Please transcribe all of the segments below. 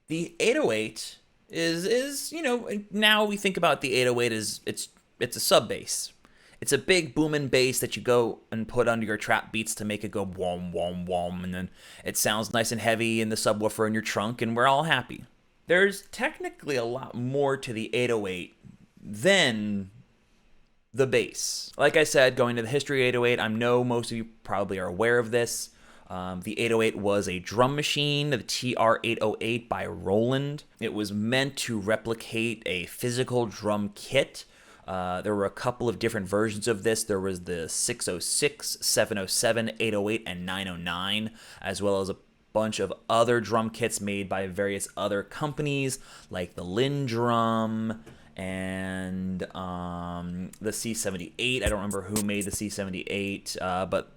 The 808 is now we think about the 808 as it's a sub bass. It's a big booming bass that you go and put under your trap beats to make it go wom wom wom, and then it sounds nice and heavy in the subwoofer in your trunk, and we're all happy. There's technically a lot more to the 808 than the bass. Like I said, going to the history of 808, I know most of you probably are aware of this. The 808 was a drum machine, the TR-808 by Roland. It was meant to replicate a physical drum kit. There were a couple of different versions of this. There was the 606, 707, 808, and 909, as well as a bunch of other drum kits made by various other companies, like the Lindrum and the C78. I don't remember who made the C78, but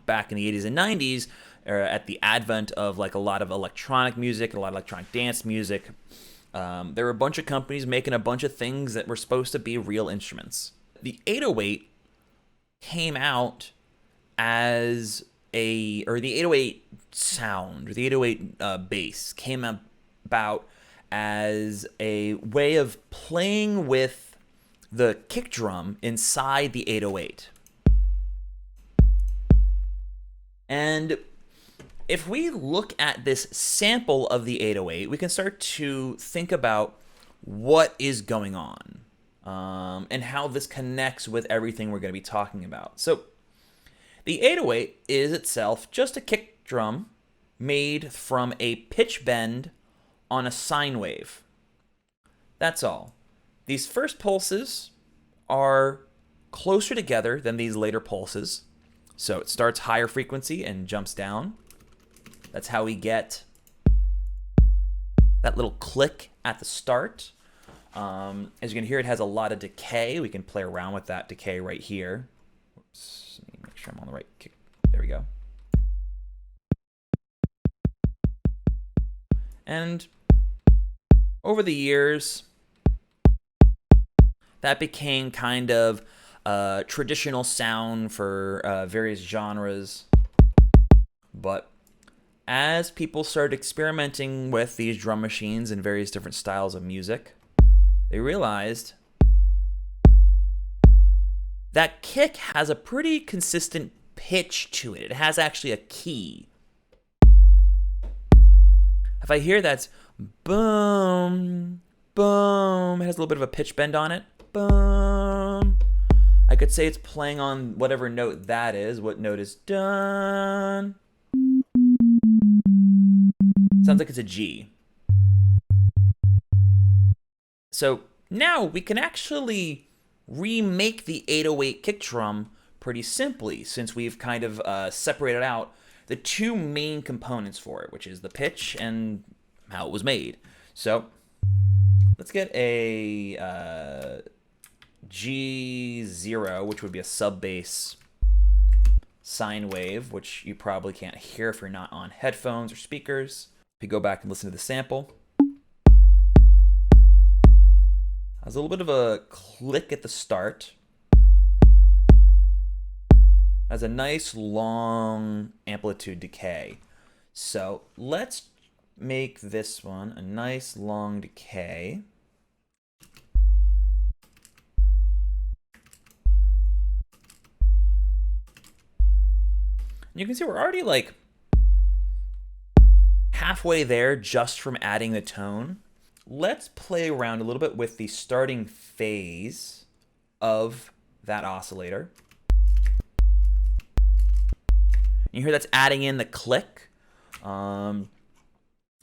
back in the 80s and 90s, at the advent of like a lot of electronic music, a lot of electronic dance music, there were a bunch of companies making a bunch of things that were supposed to be real instruments. The 808 came out as the 808 sound, or the 808 bass came about as a way of playing with the kick drum inside the 808. And if we look at this sample of the 808, we can start to think about what is going on, and how this connects with everything we're going to be talking about. So the 808 is itself just a kick drum made from a pitch bend on a sine wave. That's all. These first pulses are closer together than these later pulses. So it starts higher frequency and jumps down. That's how we get that little click at the start. As you can hear, it has a lot of decay. We can play around with that decay right here. Oops, let me make sure I'm on the right kick. There we go. And over the years, that became kind of a traditional sound for various genres. But as people started experimenting with these drum machines and various different styles of music, they realized that kick has a pretty consistent pitch to it. It has actually a key. If I hear that's boom, boom, it has a little bit of a pitch bend on it. Boom. I could say it's playing on whatever note that is. What note is done? Sounds like it's a G. So now we can actually remake the 808 kick drum pretty simply, since we've kind of separated out the two main components for it, which is the pitch and how it was made. So let's get a G0, which would be a sub bass sine wave, which you probably can't hear if you're not on headphones or speakers. If you go back and listen to the sample, there's a little bit of a click at the start. Has a nice long amplitude decay. So let's make this one a nice long decay. And you can see we're already like halfway there just from adding the tone. Let's play around a little bit with the starting phase of that oscillator. You hear that's adding in the click.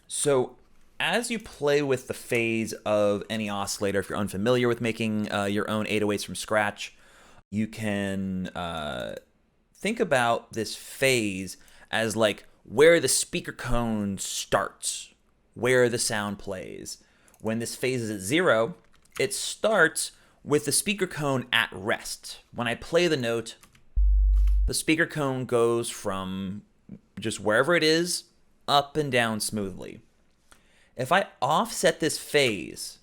So as you play with the phase of any oscillator, if you're unfamiliar with making your own 808s from scratch, you can think about this phase as like where the speaker cone starts, where the sound plays. When this phase is at 0, it starts with the speaker cone at rest. When I play the note, the speaker cone goes from just wherever it is up and down smoothly. If I offset this phase,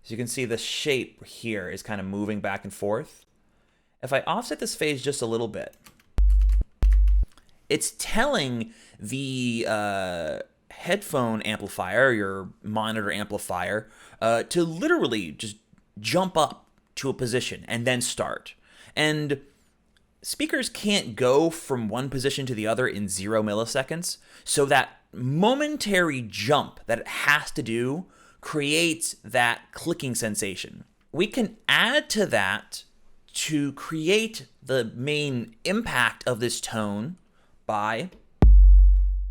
as you can see, the shape here is kind of moving back and forth. If I offset this phase just a little bit, it's telling the headphone amplifier, your monitor amplifier, to literally just jump up to a position and then start. And speakers can't go from one position to the other in 0 milliseconds, so that momentary jump that it has to do creates that clicking sensation. We can add to that to create the main impact of this tone by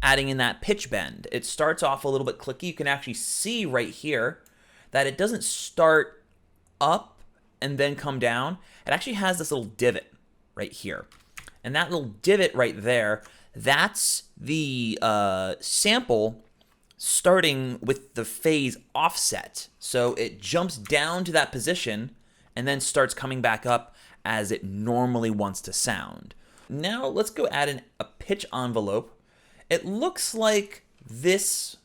adding in that pitch bend. It starts off a little bit clicky. You can actually see right here that it doesn't start up and then come down. It actually has this little divot right here. And that little divot right there, that's the sample starting with the phase offset. So it jumps down to that position and then starts coming back up as it normally wants to sound. Now let's go add in a pitch envelope. It looks like this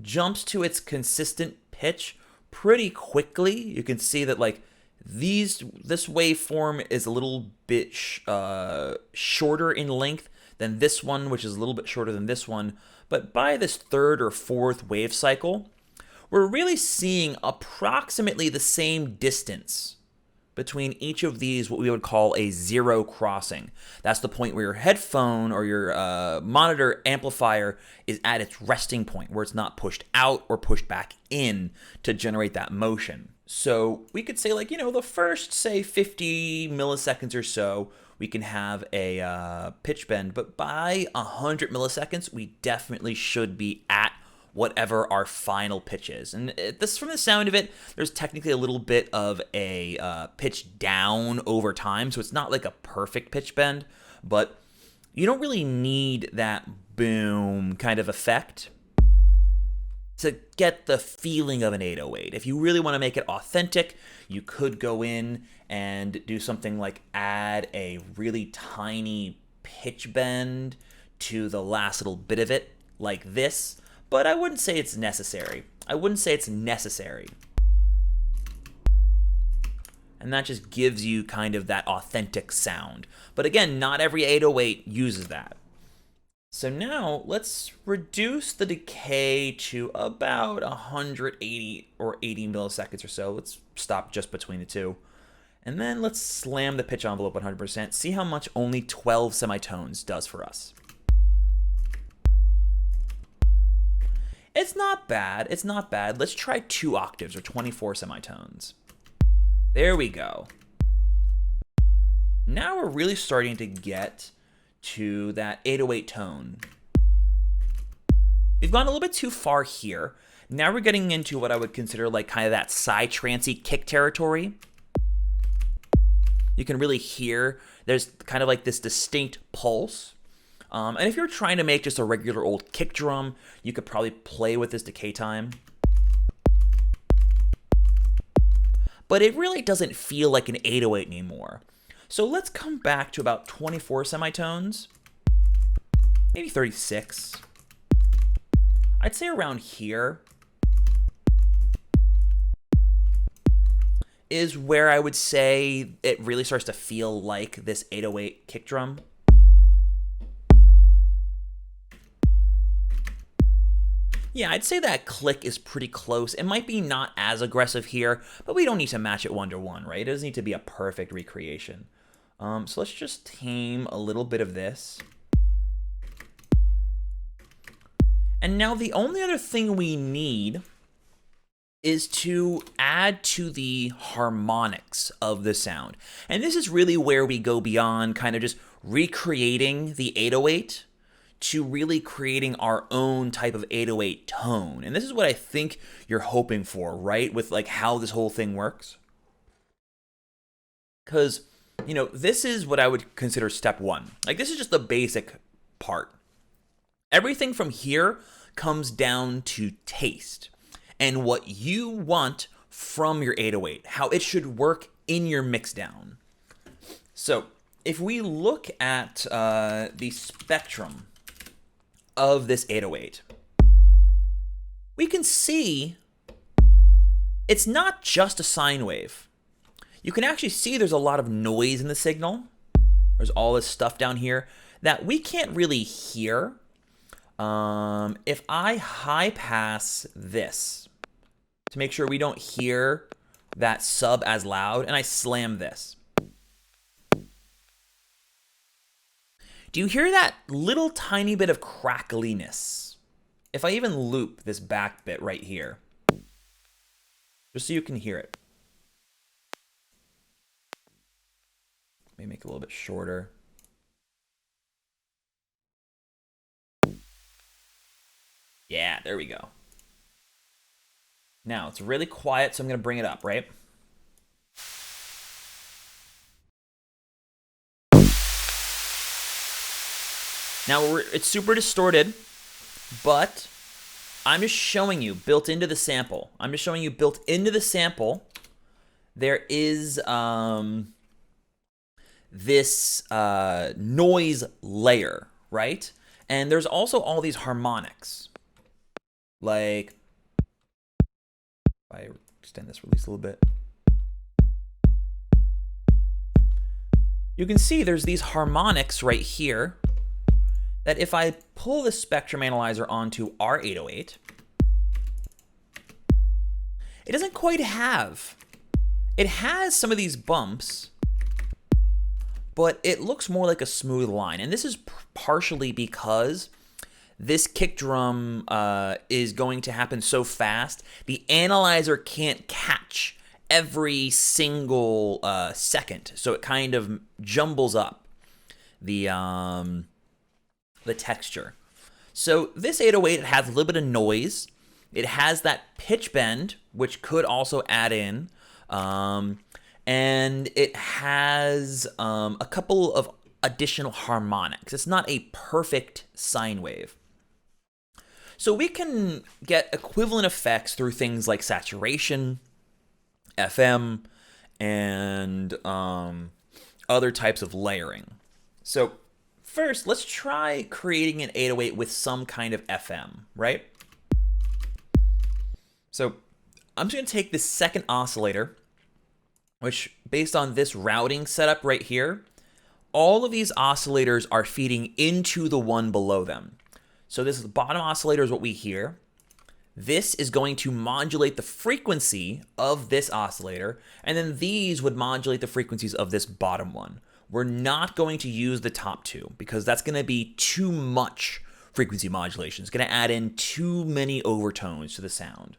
jumps to its consistent pitch pretty quickly. You can see that like this waveform is a little bit shorter in length than this one, which is a little bit shorter than this one. But by this third or fourth wave cycle, we're really seeing approximately the same distance between each of these, what we would call a zero crossing. That's the point where your headphone or your monitor amplifier is at its resting point, where it's not pushed out or pushed back in to generate that motion. So we could say, like, you know, the first, say, 50 milliseconds or so, we can have a pitch bend, but by 100 milliseconds, we definitely should be at whatever our final pitch is. And this, from the sound of it, there's technically a little bit of a pitch down over time, so it's not like a perfect pitch bend, but you don't really need that boom kind of effect to get the feeling of an 808. If you really want to make it authentic, you could go in and do something like add a really tiny pitch bend to the last little bit of it, like this. But I wouldn't say it's necessary. And that just gives you kind of that authentic sound. But again, not every 808 uses that. So now let's reduce the decay to about 180 or 80 milliseconds or so. Let's stop just between the two. And then let's slam the pitch envelope 100%. See how much only 12 semitones does for us. It's not bad. It's not bad. Let's try 2 octaves or 24 semitones. There we go. Now we're really starting to get to that 808 tone. We've gone a little bit too far here. Now we're getting into what I would consider like kind of that psy-trancey kick territory. You can really hear there's kind of like this distinct pulse. And if you're trying to make just a regular old kick drum, you could probably play with this decay time. But it really doesn't feel like an 808 anymore. So let's come back to about 24 semitones, maybe 36. I'd say around here is where I would say it really starts to feel like this 808 kick drum. Yeah, I'd say that click is pretty close. It might be not as aggressive here, but we don't need to match it 1-to-1, right? It doesn't need to be a perfect recreation. So let's just tame a little bit of this. And now the only other thing we need is to add to the harmonics of the sound. And this is really where we go beyond kind of just recreating the 808 to really creating our own type of 808 tone. And this is what I think you're hoping for, right? With like how this whole thing works. Because, you know, this is what I would consider step 1. Like, this is just the basic part. Everything from here comes down to taste and what you want from your 808, how it should work in your mixdown. So if we look at the spectrum of this 808, we can see it's not just a sine wave. You can actually see there's a lot of noise in the signal. There's all this stuff down here that we can't really hear. If I high pass this to make sure we don't hear that sub as loud, and I slam this, do you hear that little tiny bit of crackliness? If I even loop this back bit right here, just so you can hear it. Let me make it a little bit shorter. Yeah, there we go. Now, it's really quiet, so I'm going to bring it up, right? Now, it's super distorted, but I'm just showing you built into the sample. There is this noise layer, right? And there's also all these harmonics. Like, if I extend this release a little bit, you can see there's these harmonics right here that if I pull the spectrum analyzer onto our 808, it doesn't quite have. It has some of these bumps, but it looks more like a smooth line. And this is partially because this kick drum is going to happen so fast, the analyzer can't catch every single second. So it kind of jumbles up the texture. So this 808, it has a little bit of noise. It has that pitch bend, which could also add in. And it has a couple of additional harmonics. It's not a perfect sine wave. So we can get equivalent effects through things like saturation, FM, and other types of layering. So first, let's try creating an 808 with some kind of FM, right? So I'm just going to take this second oscillator, which based on this routing setup right here, all of these oscillators are feeding into the one below them. So this bottom oscillator is what we hear. This is going to modulate the frequency of this oscillator, and then these would modulate the frequencies of this bottom one. We're not going to use the top two because that's going to be too much frequency modulation. It's going to add in too many overtones to the sound.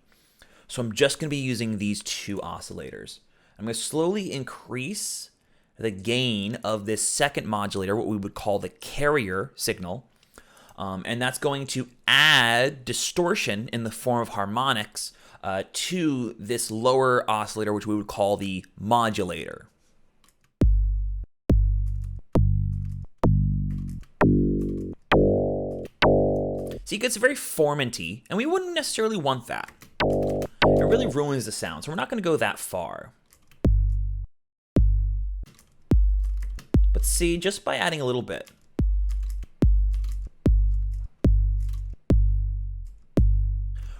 So I'm just going to be using these two oscillators. I'm going to slowly increase the gain of this second modulator, what we would call the carrier signal. And that's going to add distortion in the form of harmonics to this lower oscillator, which we would call the modulator. See, it gets very formanty, and we wouldn't necessarily want that. It really ruins the sound, so we're not going to go that far. But see, just by adding a little bit,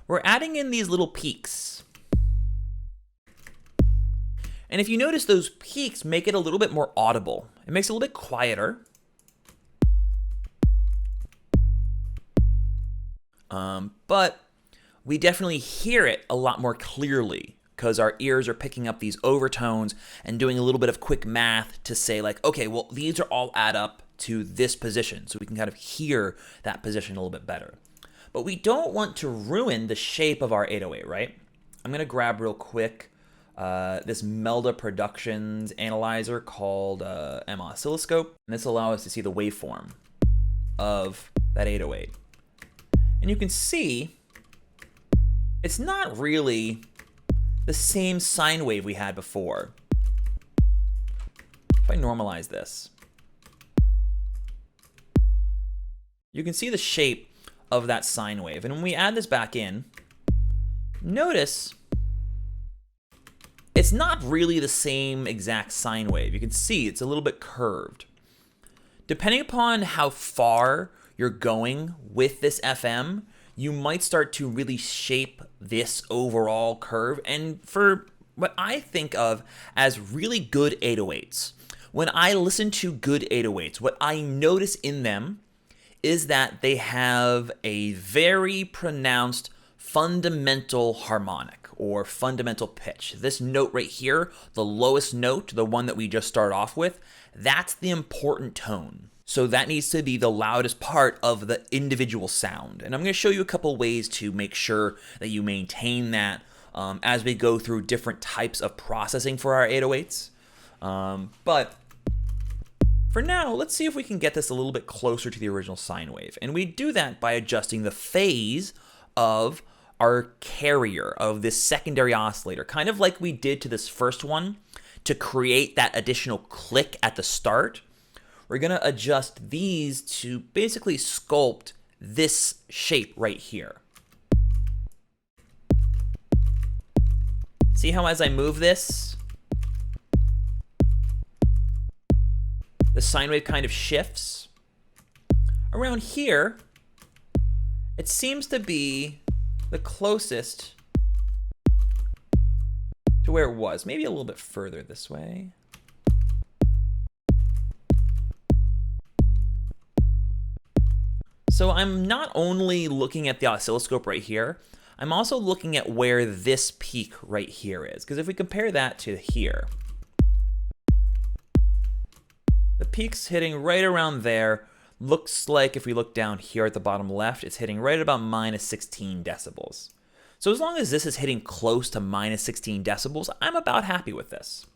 we're adding in these little peaks. And if you notice, those peaks make it a little bit more audible. It makes it a little bit quieter. But we definitely hear it a lot more clearly because our ears are picking up these overtones and doing a little bit of quick math to say like, okay, well, these are all add up to this position. So we can kind of hear that position a little bit better. But we don't want to ruin the shape of our 808, right? I'm going to grab real quick this Melda Productions analyzer called M Oscilloscope. And this allows us to see the waveform of that 808. And you can see it's not really the same sine wave we had before. If I normalize this, you can see the shape of that sine wave. And when we add this back in, notice it's not really the same exact sine wave. You can see it's a little bit curved. Depending upon how far you're going with this FM, you might start to really shape this overall curve. And for what I think of as really good 808s, when I listen to good 808s, what I notice in them is that they have a very pronounced fundamental harmonic or fundamental pitch. This note right here, the lowest note, the one that we just started off with, that's the important tone. So that needs to be the loudest part of the individual sound. And I'm going to show you a couple ways to make sure that you maintain that as we go through different types of processing for our 808s. But for now, let's see if we can get this a little bit closer to the original sine wave. And we do that by adjusting the phase of our carrier, of this secondary oscillator, kind of like we did to this first one to create that additional click at the start. We're going to adjust these to basically sculpt this shape right here. See how as I move this, the sine wave kind of shifts? Around here, it seems to be the closest to where it was. Maybe a little bit further this way. So I'm not only looking at the oscilloscope right here, I'm also looking at where this peak right here is. Because if we compare that to here, the peak's hitting right around there. Looks like if we look down here at the bottom left, it's hitting right at about minus 16 decibels. So as long as this is hitting close to minus 16 decibels, I'm about happy with this.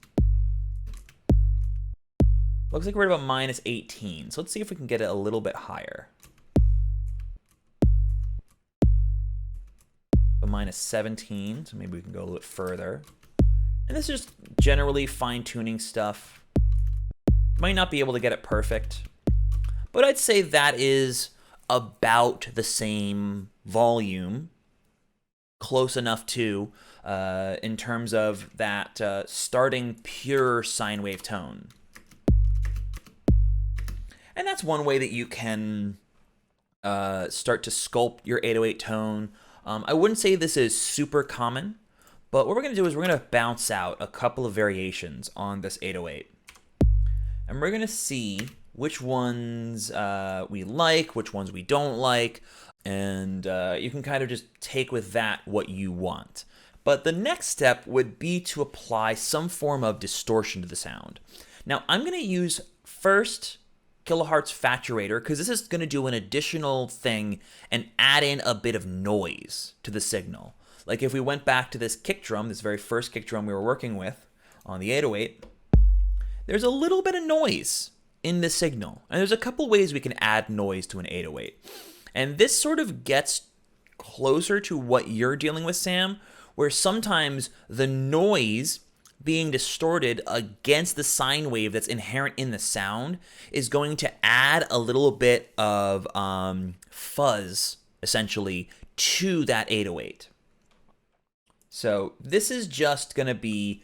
Looks like we're at about minus 18. So let's see if we can get it a little bit higher. Minus 17, so maybe we can go a little bit further. And this is just generally fine-tuning stuff. Might not be able to get it perfect, but I'd say that is about the same volume, close enough to, in terms of that starting pure sine wave tone. And that's one way that you can start to sculpt your 808 tone. I wouldn't say this is super common, but what we're going to do is we're going to bounce out a couple of variations on this 808. And we're going to see which ones we like, which ones we don't like, and you can kind of just take with that what you want. But the next step would be to apply some form of distortion to the sound. Now, I'm going to use first kilohertz saturator because this is going to do an additional thing and add in a bit of noise to the signal. Like if we went back to this kick drum, this very first kick drum we were working with on the 808, there's a little bit of noise in the signal. And there's a couple ways we can add noise to an 808. And this sort of gets closer to what you're dealing with, Sam, where sometimes the noise being distorted against the sine wave that's inherent in the sound is going to add a little bit of fuzz, essentially, to that 808. So this is just going to be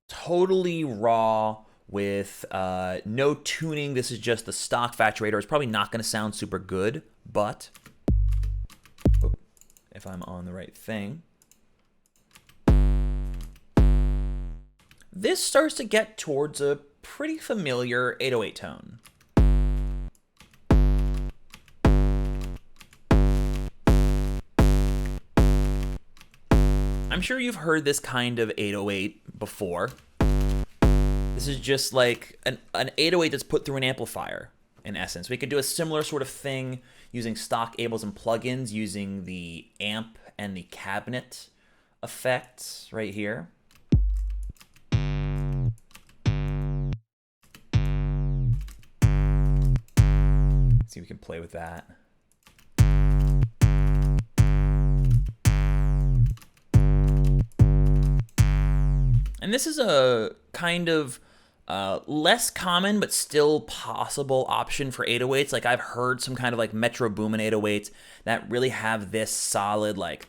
totally raw with no tuning. This is just the stock saturator. It's probably not going to sound super good, but if I'm on the right thing, this starts to get towards a pretty familiar 808 tone. I'm sure you've heard this kind of 808 before. This is just like an 808 that's put through an amplifier, in essence. We could do a similar sort of thing using stock amps and plugins, using the amp and the cabinet effects right here. See if we can play with that. And this is a kind of less common but still possible option for 808s. Like I've heard some kind of like Metro Boomin 808s that really have this solid like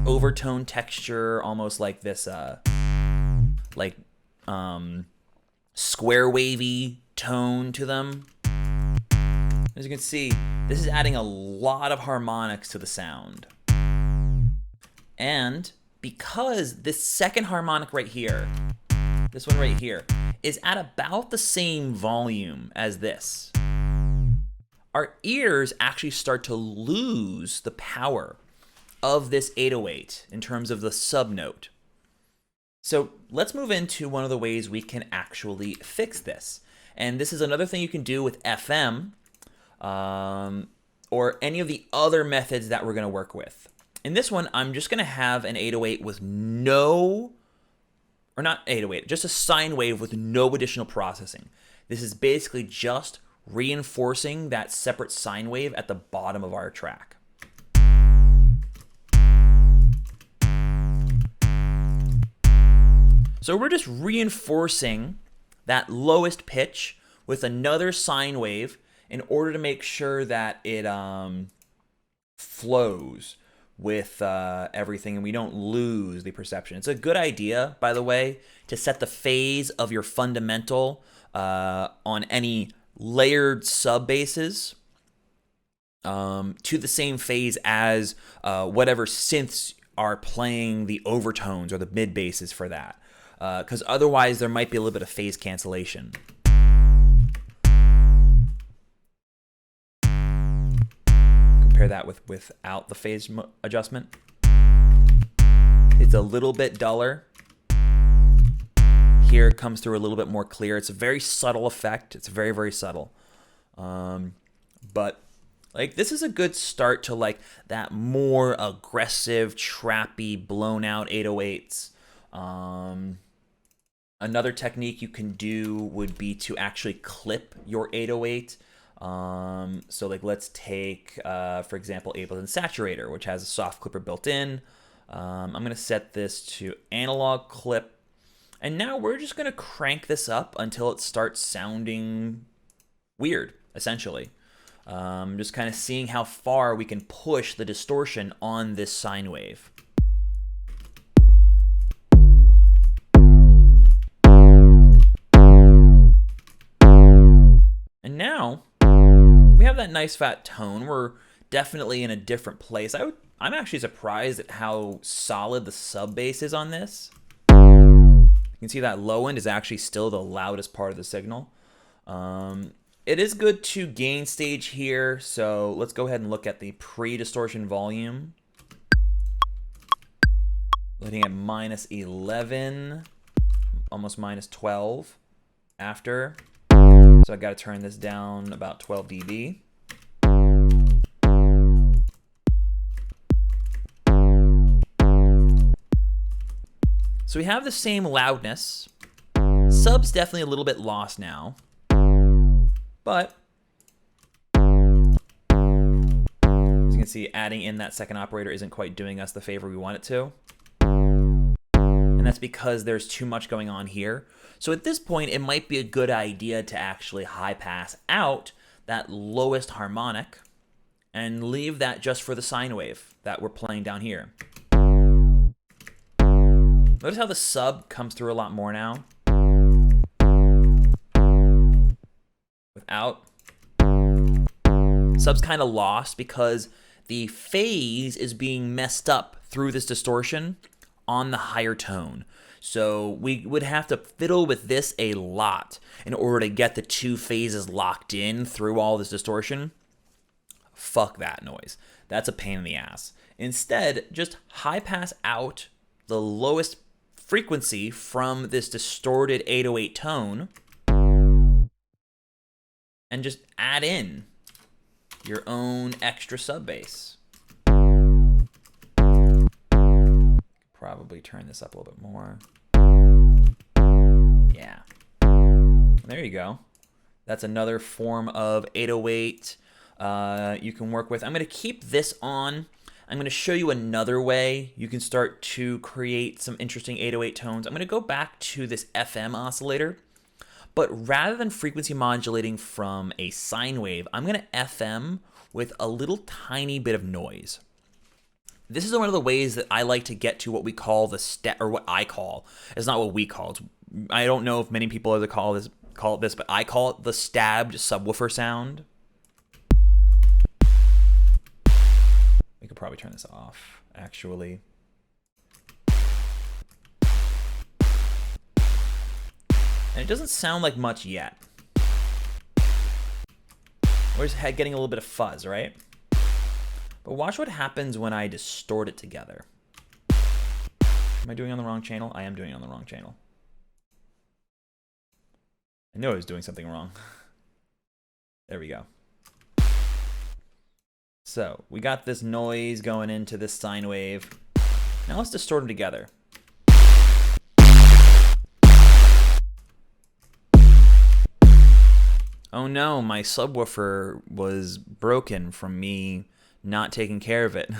overtone texture, almost like this square wavy tone to them. As you can see, this is adding a lot of harmonics to the sound. And because this second harmonic right here, this one right here, is at about the same volume as this, our ears actually start to lose the power of this 808 in terms of the subnote. So let's move into one of the ways we can actually fix this. And this is another thing you can do with FM or any of the other methods that we're going to work with. In this one, I'm just going to have an 808 with no, or not 808, just a sine wave with no additional processing. This is basically just reinforcing that separate sine wave at the bottom of our track. So we're just reinforcing that lowest pitch with another sine wave in order to make sure that it flows with everything and we don't lose the perception. It's a good idea, by the way, to set the phase of your fundamental on any layered sub basses to the same phase as whatever synths are playing the overtones or the mid basses for that. Because otherwise there might be a little bit of phase cancellation. Compare that with without the phase adjustment. It's a little bit duller. Here it comes through a little bit more clear. It's a very subtle effect. It's very, very subtle. But like this is a good start to like that more aggressive, trappy, blown out 808s. Another technique you can do would be to actually clip your 808. So like let's take, for example, Ableton Saturator, which has a soft clipper built in. I'm going to set this to analog clip. And now we're just going to crank this up until it starts sounding weird, essentially. Just kind of seeing how far we can push the distortion on this sine wave. And now we have that nice fat tone. We're definitely in a different place. I'm actually surprised at how solid the sub bass is on this. You can see that low end is actually still the loudest part of the signal. It is good to gain stage here, so let's go ahead and look at the pre-distortion volume. Letting at -11, almost -12 after. So I got to turn this down about 12 dB. So we have the same loudness. Sub's definitely a little bit lost now. But as you can see, adding in that second operator isn't quite doing us the favor we want it to. And that's because there's too much going on here. So at this point, it might be a good idea to actually high pass out that lowest harmonic and leave that just for the sine wave that we're playing down here. Notice how the sub comes through a lot more now. Without. Sub's kind of lost because the phase is being messed up through this distortion on the higher tone. So we would have to fiddle with this a lot in order to get the two phases locked in through all this distortion. Fuck that noise. That's a pain in the ass. Instead, just high pass out the lowest frequency from this distorted 808 tone and just add in your own extra sub bass. Probably turn this up a little bit more. Yeah. There you go. That's another form of 808 you can work with. I'm going to keep this on. I'm going to show you another way you can start to create some interesting 808 tones. I'm going to go back to this FM oscillator, but rather than frequency modulating from a sine wave, I'm going to FM with a little tiny bit of noise. This is one of the ways that I like to get to what we call the or what I call. It's not what we call. I don't know if many people other call it this, but I call it the stabbed subwoofer sound. We could probably turn this off, actually. And it doesn't sound like much yet. We're just getting a little bit of fuzz, right? But watch what happens when I distort it together. Am I doing it on the wrong channel? I am doing it on the wrong channel. I knew I was doing something wrong. There we go. So we got this noise going into this sine wave. Now let's distort them together. Oh no, my subwoofer was broken from me not taking care of it.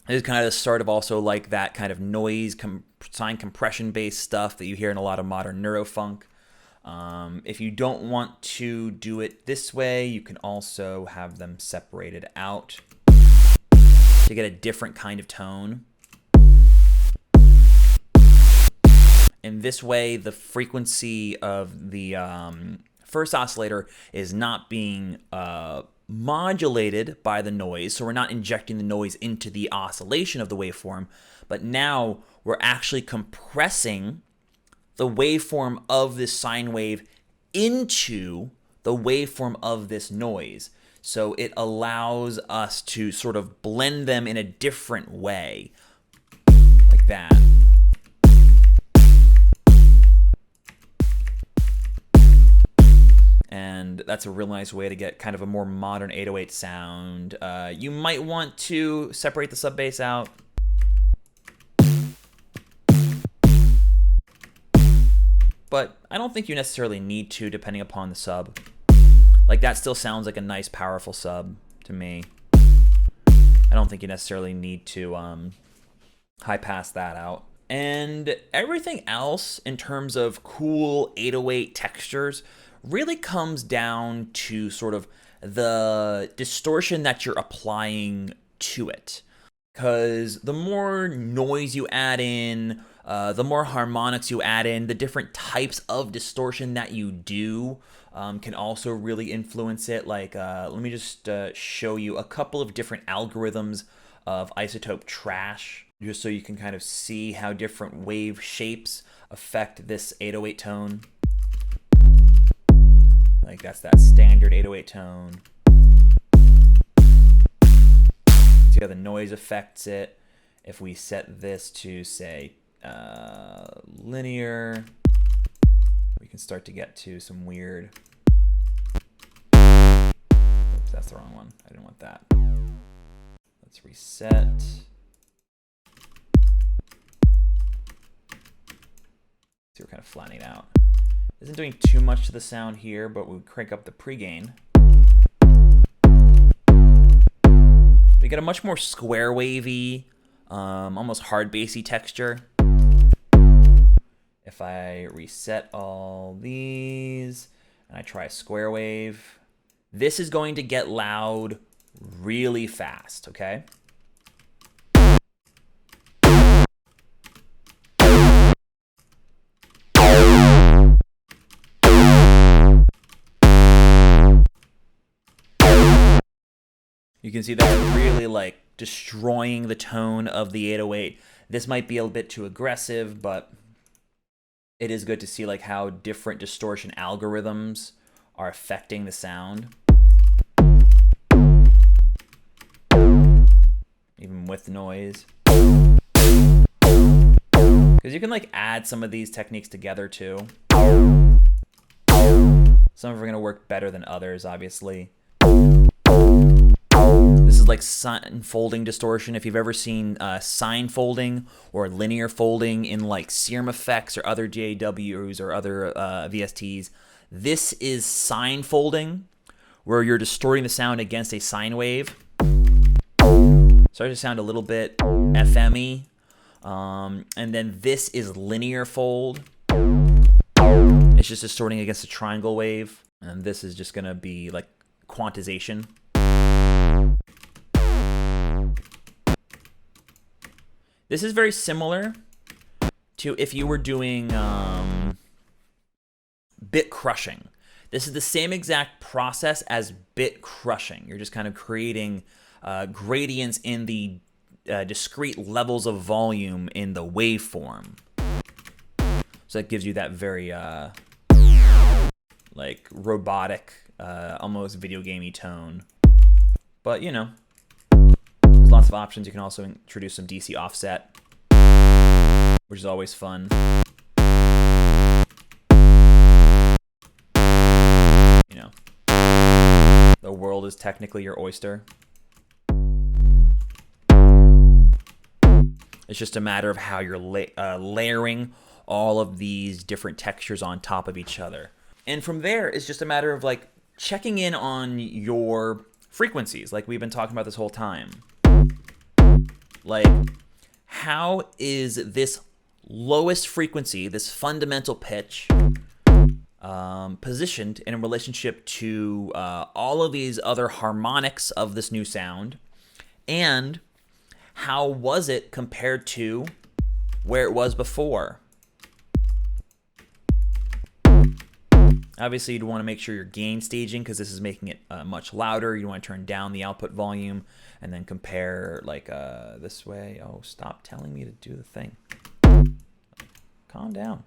This is kind of the start of also like that kind of noise, sine compression based stuff that you hear in a lot of modern neurofunk. If you don't want to do it this way, you can also have them separated out to get a different kind of tone. In this way, the frequency of the first oscillator is not being modulated by the noise, so we're not injecting the noise into the oscillation of the waveform, but now we're actually compressing the waveform of this sine wave into the waveform of this noise. So it allows us to sort of blend them in a different way, like that. And that's a real nice way to get kind of a more modern 808 sound. You might want to separate the sub bass out. But I don't think you necessarily need to, depending upon the sub. Like, that still sounds like a nice, powerful sub to me. I don't think you necessarily need to high pass that out. And everything else in terms of cool 808 textures really comes down to sort of the distortion that you're applying to it. Because the more noise you add in, the more harmonics you add in, the different types of distortion that you do can also really influence it. Like, let me just show you a couple of different algorithms of isotope trash, just so you can kind of see how different wave shapes affect this 808 tone. Like, that's that standard 808 tone. See how the noise affects it. If we set this to, say, linear, we can start to get to some weird... Oops, that's the wrong one. I didn't want that. Let's reset. See, we're kind of flattening out. Isn't doing too much to the sound here, but we crank up the pregain. We get a much more square wavy, almost hard bassy texture. If I reset all these and I try a square wave, this is going to get loud really fast, okay? You can see that's really like destroying the tone of the 808. This might be a bit too aggressive, but it is good to see like how different distortion algorithms are affecting the sound. Even with noise. Because you can like add some of these techniques together too. Some of them are going to work better than others, obviously. This is like sine folding distortion. If you've ever seen sine folding or linear folding in like Serum Effects or other DAWs or other VSTs, this is sine folding, where you're distorting the sound against a sine wave. Starts to sound a little bit FM-y. And then this is linear fold. It's just distorting against a triangle wave. And this is just going to be like quantization. This is very similar to if you were doing bit crushing. This is the same exact process as bit crushing. You're just kind of creating gradients in the discrete levels of volume in the waveform. So that gives you that very like robotic, almost video gamey tone. But you know, there's lots of options. You can also introduce some DC offset, which is always fun. You know, the world is technically your oyster. It's just a matter of how you're layering all of these different textures on top of each other. And from there, it's just a matter of like checking in on your frequencies, like we've been talking about this whole time. Like, how is this lowest frequency, this fundamental pitch, positioned in relationship to all of these other harmonics of this new sound? And how was it compared to where it was before? Obviously, you'd want to make sure you're gain staging because this is making it much louder. You want to turn down the output volume and then compare like this way. Oh, stop telling me to do the thing. Calm down.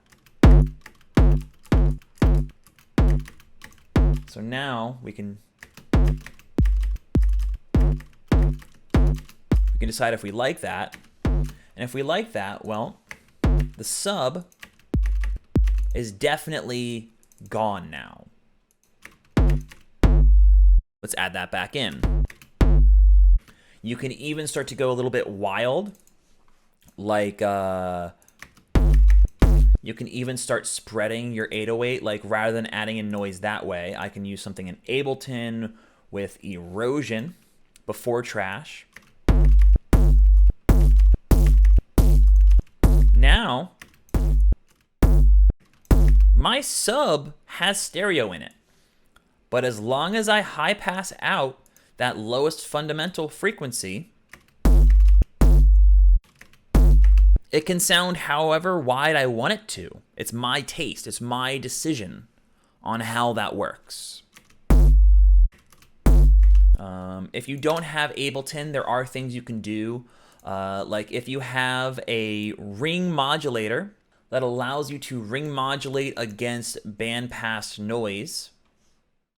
So now we can decide if we like that. And if we like that, well, the sub is definitely gone now. Let's add that back in. You can even start to go a little bit wild. Like, you can even start spreading your 808. Like, rather than adding in noise that way, I can use something in Ableton with erosion before trash. Now, my sub has stereo in it. But as long as I high pass out that lowest fundamental frequency, it can sound however wide I want it to. It's my taste. It's my decision on how that works. If you don't have Ableton, there are things you can do. Like if you have a ring modulator that allows you to ring modulate against bandpass noise,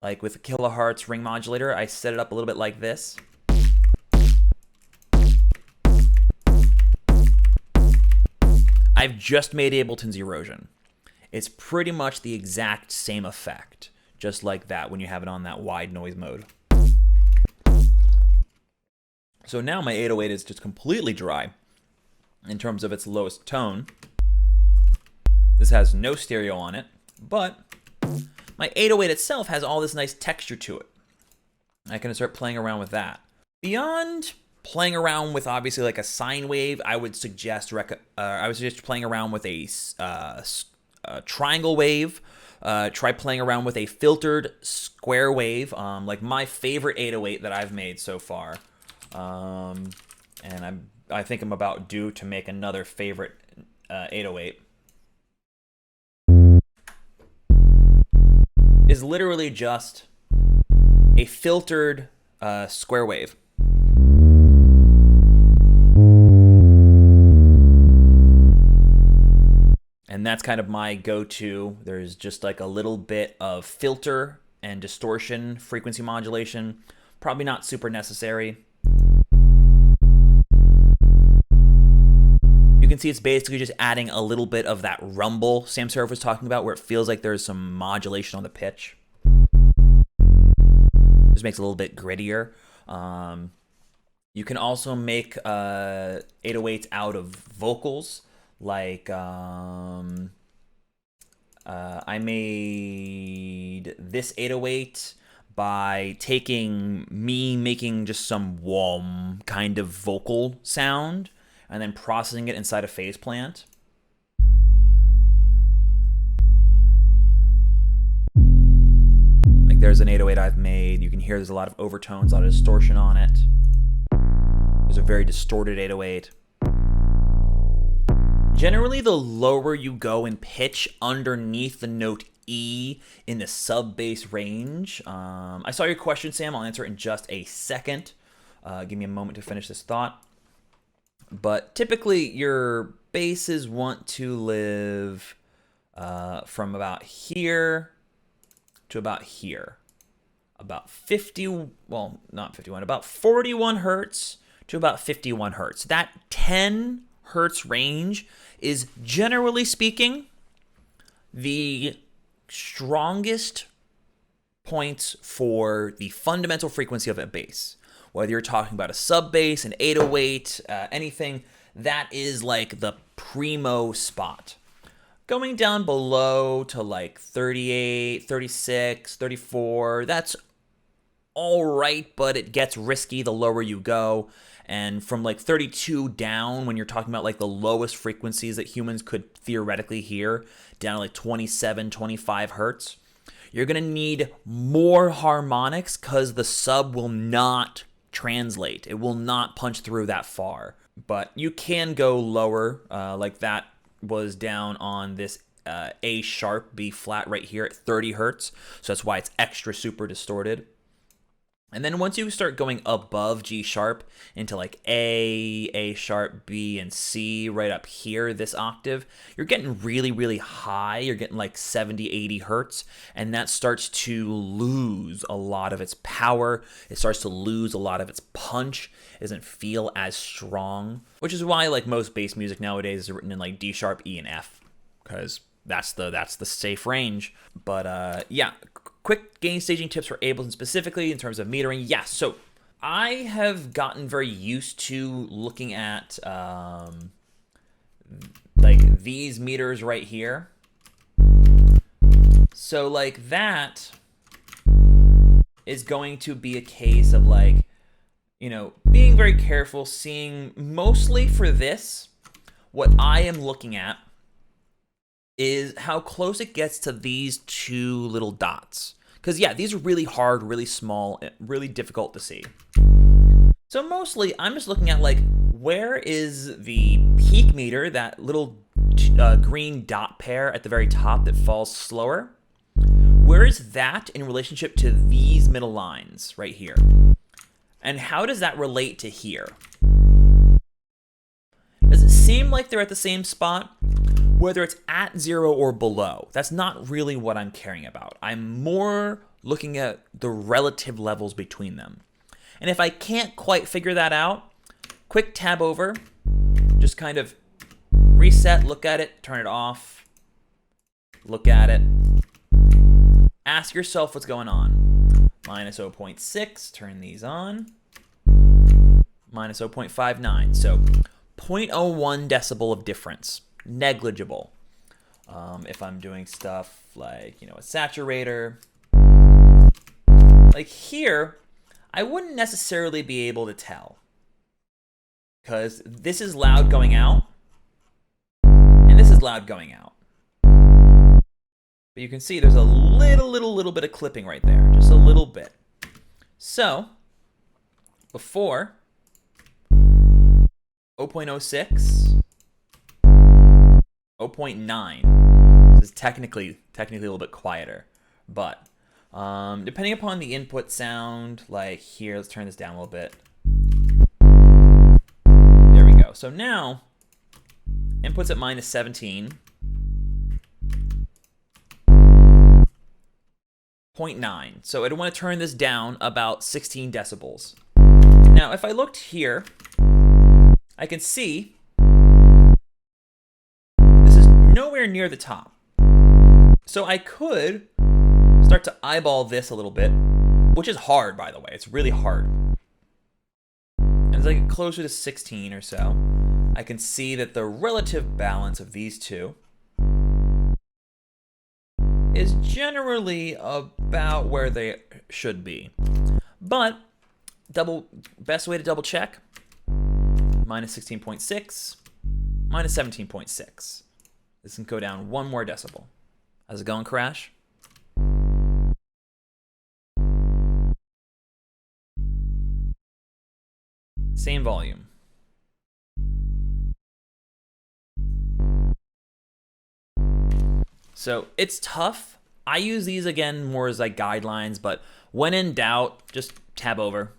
like with a kilohertz ring modulator, I set it up a little bit like this. I've just made Ableton's erosion. It's pretty much the exact same effect, just like that when you have it on that wide noise mode. So now my 808 is just completely dry in terms of its lowest tone. This has no stereo on it, but my 808 itself has all this nice texture to it. I can start playing around with that. Beyond playing around with obviously like a sine wave, I would suggest playing around with a triangle wave. Try playing around with a filtered square wave, like my favorite 808 that I've made so far. And I think I'm about due to make another favorite 808. Is literally just a filtered square wave. And that's kind of my go-to. There's just like a little bit of filter and distortion, frequency modulation. Probably not super necessary. You can see it's basically just adding a little bit of that rumble Sam Seraph was talking about, where it feels like there's some modulation on the pitch. Just makes it a little bit grittier. You can also make 808s out of vocals. Like, I made this 808 by making just some wom kind of vocal sound and then processing it inside a phase plant. Like there's an 808 I've made. You can hear there's a lot of overtones, a lot of distortion on it. There's a very distorted 808. Generally, the lower you go in pitch underneath the note E in the sub-bass range. I saw your question, Sam. I'll answer it in just a second. Give me a moment to finish this thought. But typically, your basses want to live from about here to about here. About 50, well, not 51, about 41 hertz to about 51 hertz. That 10 hertz range is, generally speaking, the strongest points for the fundamental frequency of a bass. Whether you're talking about a sub bass, an 808, anything, that is like the primo spot. Going down below to like 38, 36, 34, that's all right, but it gets risky the lower you go. And from like 32 down, when you're talking about like the lowest frequencies that humans could theoretically hear, down to like 27, 25 hertz, you're going to need more harmonics because the sub will not translate. It will not punch through that far. But you can go lower, like that was down on this A sharp, B flat right here at 30 hertz. So that's why it's extra super distorted. And then once you start going above G sharp into like A sharp, B, and C right up here, this octave, you're getting really, really high. You're getting like 70, 80 hertz, and that starts to lose a lot of its power. It starts to lose a lot of its punch. It doesn't feel as strong, which is why like most bass music nowadays is written in like D sharp, E, and F, because that's the safe range. But yeah. Quick gain staging tips for Ableton specifically in terms of metering. Yes, so I have gotten very used to looking at like these meters right here. So like that is going to be a case of like, you know, being very careful, seeing mostly for this, what I am looking at is how close it gets to these two little dots. Because, yeah, these are really hard, really small, really difficult to see. So mostly, I'm just looking at, like, where is the peak meter, that little green dot pair at the very top that falls slower? Where is that in relationship to these middle lines right here? And how does that relate to here? Does it seem like they're at the same spot? Whether it's at 0 or below, that's not really what I'm caring about. I'm more looking at the relative levels between them. And if I can't quite figure that out, quick tab over, just kind of reset, look at it, turn it off, look at it, ask yourself what's going on. Minus 0.6, turn these on, minus 0.59, so 0.01 decibel of difference. Negligible. If I'm doing stuff like, you know, a saturator, like here, I wouldn't necessarily be able to tell because this is loud going out and this is loud going out. But you can see there's a little bit of clipping right there, just a little bit. So before 0.06, 0.9. This is technically a little bit quieter, but depending upon the input sound, like here, let's turn this down a little bit. There we go. So now, input's at minus 17. 0.9. So I'd want to turn this down about 16 decibels. Now, if I looked here, I can see nowhere near the top. So I could start to eyeball this a little bit, which is hard, by the way. It's really hard. And as I get closer to 16 or so, I can see that the relative balance of these two is generally about where they should be. But best way to double check, minus 16.6, minus 17.6. This can go down one more decibel. How's it going, Crash? Same volume. So it's tough. I use these again more as like guidelines, but when in doubt, just tab over.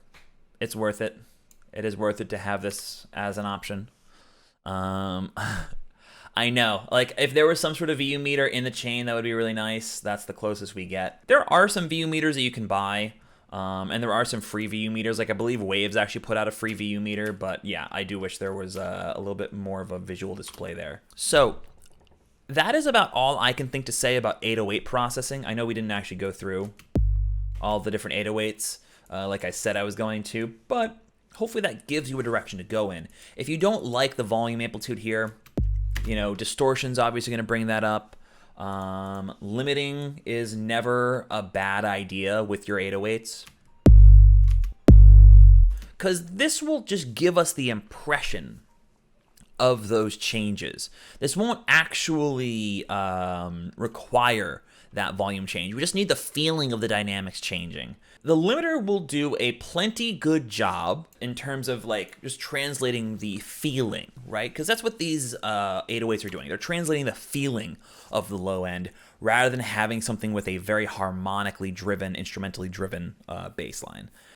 It's worth it. It is worth it to have this as an option. I know. Like, if there was some sort of VU meter in the chain, that would be really nice. That's the closest we get. There are some VU meters that you can buy, and there are some free VU meters. Like, I believe Waves actually put out a free VU meter, but yeah, I do wish there was a little bit more of a visual display there. So, that is about all I can think to say about 808 processing. I know we didn't actually go through all the different 808s like I said I was going to, but hopefully that gives you a direction to go in. If you don't like the volume amplitude here, you know, distortion's obviously going to bring that up. Limiting is never a bad idea with your 808s, because this will just give us the impression of those changes. This won't actually require that volume change. We just need the feeling of the dynamics changing. The limiter will do a plenty good job in terms of like just translating the feeling, right? Because that's what these 808s are doing. They're translating the feeling of the low end rather than having something with a very harmonically driven, instrumentally driven bass line.